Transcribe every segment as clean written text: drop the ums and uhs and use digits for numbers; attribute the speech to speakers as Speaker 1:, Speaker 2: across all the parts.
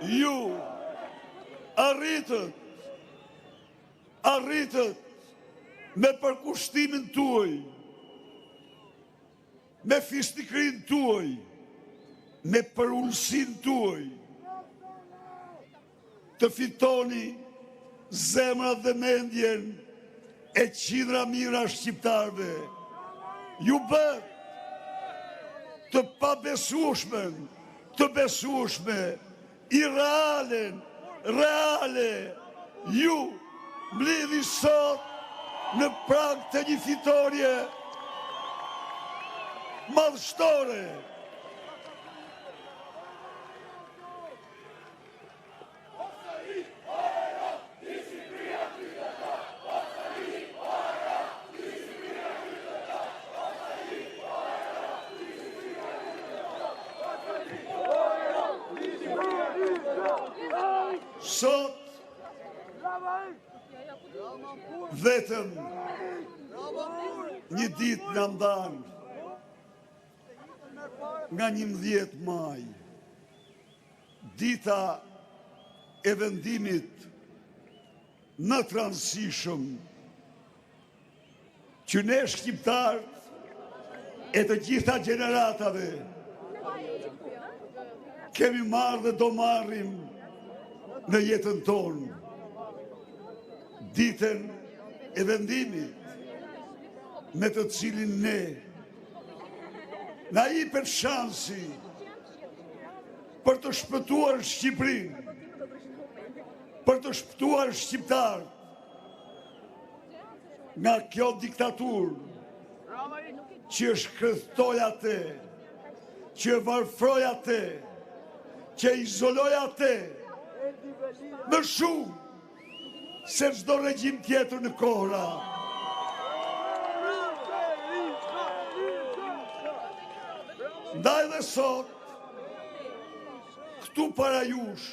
Speaker 1: ju arritët me përkushtimin tuaj, me fisnikrin tuaj, me përullësin tuaj, të fitoni zemrat dhe mendjen e qindra mijëra shqiptarve. Ju bët të pabesueshme, të besueshme, reale, ju mblidhi sot në prag të një fitorie madhështore. Sot, vetëm një ditë në ndan nga 11 maj, dita e vendimit në transishëm, që ne shqiptarët e të gjitha gjeneratave kemi marrë dhe do marrim në jetën tonë, ditën e vendimit me të cilin ne na i për shansi për të shpëtuar Shqipërinë, për të shpëtuar shqiptarët nga kjo diktaturë që është kërthtoj atë, që e varfroj atë, që e izoloj atë, më shumë se çdo regjim tjetër në kohëra. Ndaj dhe sot, këtu para jush,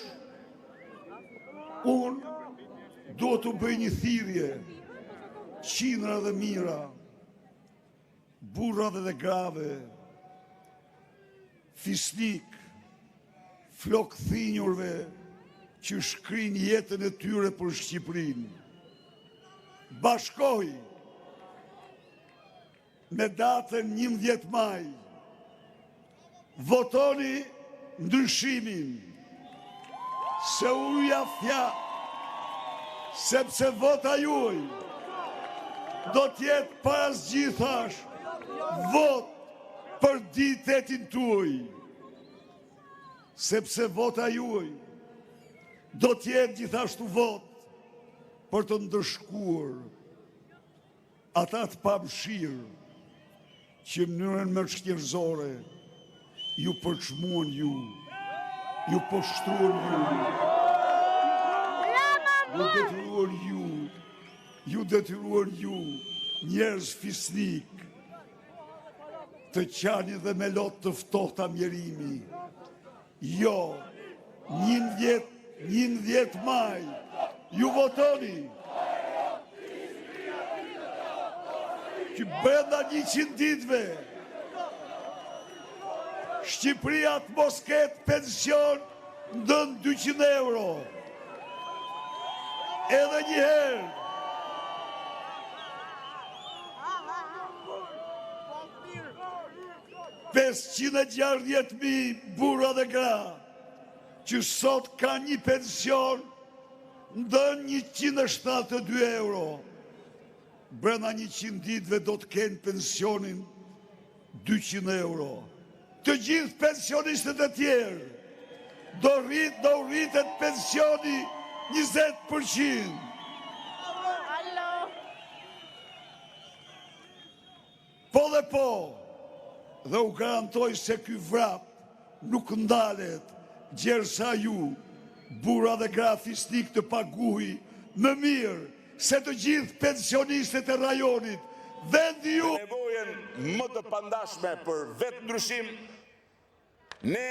Speaker 1: unë duhet të bëj një thirrje, qindra dhe mira, burra dhe grave, fisnik, flok thinjurve, që shkrin jetën e tyre për Shqipërinë. Bashkoj me datën 11 maj, votoni ndryshimin, se uja sepse vota juaj do t'jetë para zgjithash vot për ditetin tuaj, sepse vota juaj do t'jetë gjithashtu vot për të ndërshkuar ata të pamëshirë që mënyrën më shkjerëzore ju përçmuan ju poshtruan ju detyruan ju njerëz fisnik të qani dhe me lot të ftohta mjerimi. Jo, 11 maj, ju votoni që brenda 100 ditëve Shqipëria të mos ketë pension ndën 200 euro. Edhe një herë. $560.000 burra dhe gra që sot ka një pension ndën 172 euro. Brenda 100 ditëve do të kenë pensionin 200 euro. Të gjithë pensionistët e tjerë do rritet pensioni 20%. Po dhe po, dhe u garantoj se ky vrap nuk ndalet gjersa ju, burra dhe gra fisnik të paguhi më mirë se të gjithë pensionistët e rajonit. Vendi ju
Speaker 2: nevojën më të pandashme për vetë ndryshim, ne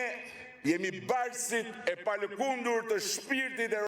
Speaker 2: jemi barësit e palëkundur të shpirtit e